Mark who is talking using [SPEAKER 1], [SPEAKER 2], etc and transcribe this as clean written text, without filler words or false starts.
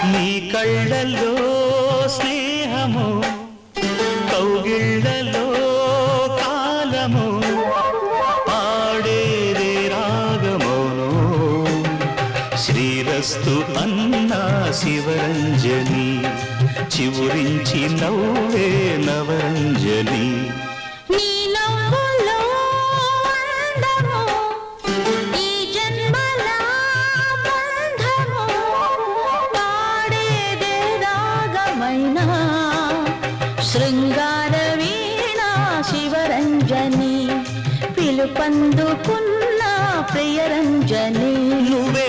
[SPEAKER 1] నీ కళ్ళల్లో స్నేహము కౌగిళ్ళలో కాలము పాడేదే రాగమోను శ్రీరస్తు అన్నా శివరంజని చివురించి నవ్వే నవరంజని
[SPEAKER 2] శృంగార వీణా శివరంజని పిలుపందుకున్న ప్రియరంజని
[SPEAKER 1] నువ్వే